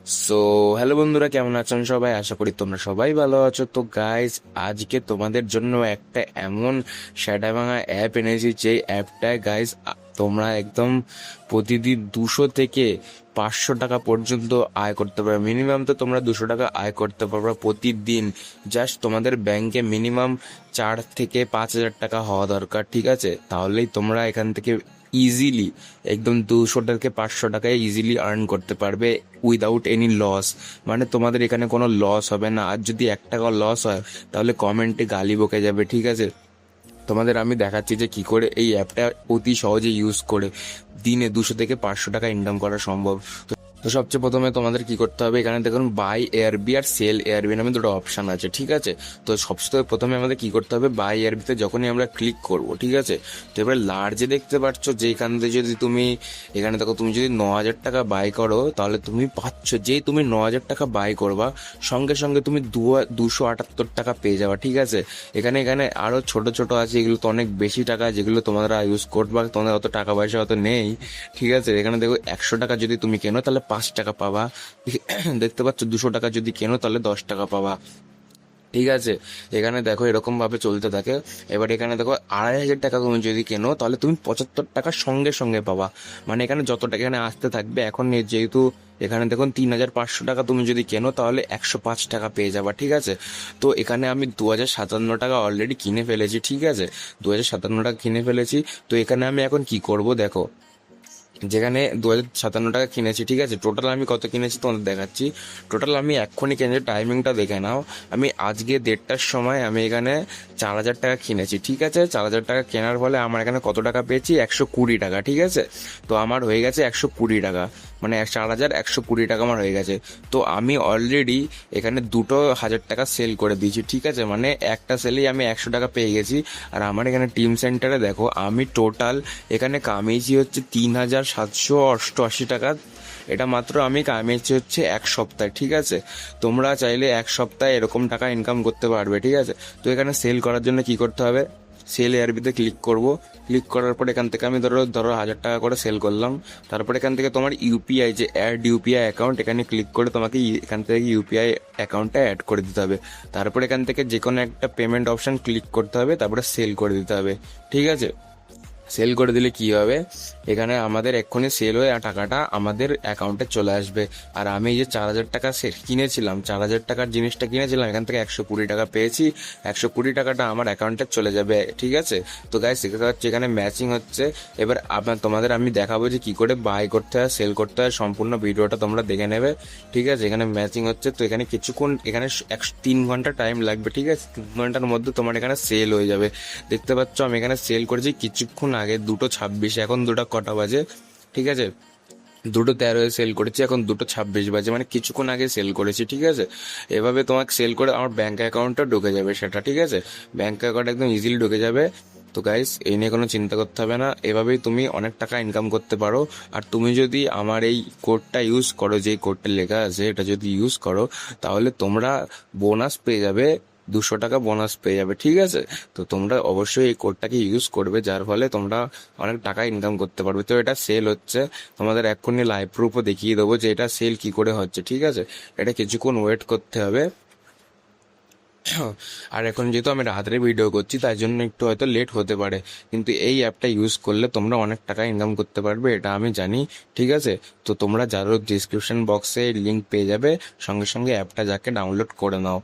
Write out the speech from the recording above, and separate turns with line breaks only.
So hello বন্ধুরা, কেমন আছেন সবাই? আশা করি তোমরা সবাই ভালো আছো। তো গাইজ, আজকে তোমাদের জন্য একটা এমন শ্যাডা ভাঙা অ্যাপ এনেছি, যে অ্যাপটায় গাইজ তোমরা একদম প্রতিদিন 200 থেকে 500 টাকা পর্যন্ত আয় করতে পারবে। মিনিমাম তো তোমরা 200 টাকা আয় করতে পারবে প্রতিদিন। জাস্ট তোমাদের ব্যাংকে মিনিমাম 4 থেকে 5 হাজার টাকা হওয়া দরকার, ঠিক আছে? তাহলেই তোমরা এখান থেকে ইজিলি একদম 200 থেকে 500 টাকায় ইজিলি আর্ন করতে পারবে উইদাউট এনি লস। মানে তোমাদের এখানে কোনো লস হবে না। আর যদি 1 টাকা লস হয় তাহলে কমেন্টে গালি বকে যাবে, ঠিক আছে? তোমাদের আমি দেখাচ্ছি যে কি করে এই অ্যাপটা অতি সহজে ইউজ করে দিনে 200 থেকে 500 টাকা ইনকাম করা সম্ভব। তো সবচেয়ে প্রথমে তোমাদের কি করতে হবে, এখানে দেখুন বাই এয়ারবি আর সেল এয়ারবি নামে দুটো অপশন আছে, ঠিক আছে? তো সবচেয়ে প্রথমে আমাদের কি করতে হবে, বাই এয়ারবিতে যখনই আমরা ক্লিক করব, ঠিক আছে? তো এবার লার্জে দেখতে পাচ্ছ যে এখান থেকে যদি তুমি এখানে দেখো, তুমি যদি 9,000 টাকা বাই করো তাহলে তুমি পাচ্ছ, যে তুমি 9,000 টাকা বাই করবা সঙ্গে সঙ্গে তুমি 278 টাকা পেয়ে যাবা, ঠিক আছে? এখানে এখানে আরো ছোট ছোট আছে, এগুলো তো অনেক বেশি টাকা, যেগুলো তোমরা ইউজ করবা, তোমাদের অত টাকা পয়সা অত নেই, ঠিক আছে? এখানে দেখো 100 টাকা যদি তুমি কেনো তাহলে 5 টাকা পাবা। দেখতে পাচ্ছ 200 টাকা যদি কেনো তাহলে 10 টাকা পাবা, ঠিক আছে? এখানে দেখো এরকম ভাবে চলতে থাকে। এবার এখানে দেখো 2,500 টাকা তুমি যদি কেনো তাহলে তুমি 75 টাকা সঙ্গে সঙ্গে পাবা। মানে এখানে যত টাকা এখানে আসতে থাকবে, এখন যেহেতু এখানে দেখুন 3,500 টাকা তুমি যদি কেনো তাহলে 105 টাকা পেয়ে যাবা, ঠিক আছে? তো এখানে আমি 2,057 টাকা অলরেডি কিনে ফেলেছি, ঠিক আছে? 2,057 টাকা কিনে ফেলেছি। তো এখানে আমি এখন কি করব দেখো, যেখানে 2,057 টাকা কিনেছি, ঠিক আছে? টোটাল আমি কত কিনেছি তোমাদের দেখাচ্ছি। টোটাল আমি এক্ষুনি কিনেছি, টাইমিংটা দেখে নাও। আমি আজকে 1:30টার সময় আমি এখানে 4,000 টাকা কিনেছি, ঠিক আছে? 4,000 টাকা কেনার ফলে আমার এখানে কত টাকা পেয়েছি, 120 টাকা, ঠিক আছে? তো আমার হয়ে গেছে 120 টাকা, মানে 4,120 টাকা আমার হয়ে গেছে। তো আমি অলরেডি এখানে 2,000 টাকা সেল করে দিয়েছি, ঠিক আছে? মানে একটা সেলেই আমি 100 টাকা পেয়ে গেছি। আর আমার এখানে টিম সেন্টারে দেখো, আমি টোটাল এখানে কামিয়েছি হচ্ছে 3,788 টাকা। এটা মাত্র আমি কামিয়েছি হচ্ছে 1 সপ্তাহে, ঠিক আছে? তোমরা চাইলে 1 সপ্তাহে এরকম টাকা ইনকাম করতে পারবে, ঠিক আছে? তো এখানে সেল করার জন্য কি করতে হবে, সেল এয়ারবিতে ক্লিক করব। ক্লিক করার পর এখান থেকে আমি ধরো ধরো 1,000 টাকা করে সেল করলাম। তারপর এখান থেকে তোমার ইউপিআই, যে অ্যাড ইউপিআই অ্যাকাউন্ট, এখানে ক্লিক করে তোমাকে এখান থেকে ইউপিআই অ্যাকাউন্টটা অ্যাড করে দিতে হবে। তারপর এখান থেকে যে কোনো একটা পেমেন্ট অপশন ক্লিক করতে হবে, তারপরে সেল করে দিতে হবে, ঠিক আছে? সেল করে দিলে কি হবে, এখানে আমাদের এক্ষুনি সেল হয়ে টাকাটা আমাদের অ্যাকাউন্টে চলে আসবে। আর আমি এই যে 4,000 টাকা কিনেছিলাম, 4,000 টাকার জিনিসটা কিনেছিলাম, এখান থেকে 120 টাকা পেয়েছি। 120 টাকাটা আমার অ্যাকাউন্টে চলে যাবে, ঠিক আছে? তো গাইস, সেখানে হচ্ছে এখানে ম্যাচিং হচ্ছে। এবার তোমাদের আমি দেখাবো যে কি করে বাই করতে হয়, সেল করতে হয়, সম্পূর্ণ ভিডিওটা তোমরা দেখে নেবে, ঠিক আছে? এখানে ম্যাচিং হচ্ছে, তো এখানে কিছুক্ষণ, এখানে 3 ঘন্টা টাইম লাগবে, ঠিক আছে? 3 ঘন্টার মধ্যে তোমার এখানে সেল হয়ে যাবে। দেখতে পাচ্ছ আমি এখানে সেল করেছি কিছুক্ষণ আগে 2:26, এখন কটা বাজে, ঠিক আছে? 2:13 সেল করেছি, এখন 2:26 বাজে, মানে কিছুক্ষণ আগে সেল করেছি, ঠিক আছে? এভাবে তোমাকে সেল করে আমার ব্যাংক অ্যাকাউন্টটা ঢুকে যাবে সেটা, ঠিক আছে? ব্যাংক অ্যাকাউন্ট একদম ইজিলি ঢুকে যাবে। তো গাইস, এই নিয়ে কোনো চিন্তা করতে হবে না, এভাবেই তুমি অনেক টাকা ইনকাম করতে পারো। আর তুমি যদি আমার এই কোডটা ইউজ করো, যে কোডটা লেখা আছে এটা যদি ইউজ করো, তাহলে তোমরা বোনাস পেয়ে যাবে, 200 টাকা বোনাস পেয়ে যাবে, ঠিক আছে? তো তোমরা অবশ্যই এই কোডটাকে ইউজ করবে, যার ফলে তোমরা অনেক টাকা ইনকাম করতে পারবে। তো এটা সেল হচ্ছে, তোমাদের এক্ষুনি লাইভ প্রুফও দেখিয়ে দেবো যে এটা সেল কি করে হচ্ছে, ঠিক আছে? এটা কিছুক্ষণ ওয়েট করতে হবে। আর এখন যেহেতু আমি রাত্রে ভিডিও করছি, তাই জন্য একটু হয়তো লেট হতে পারে, কিন্তু এই অ্যাপটা ইউজ করলে তোমরা অনেক টাকা ইনকাম করতে পারবে, এটা আমি জানি, ঠিক আছে? তো তোমরা যারও ডিসক্রিপশন বক্সে লিঙ্ক পেয়ে যাবে, সঙ্গে সঙ্গে অ্যাপটা যাকে ডাউনলোড করে নাও।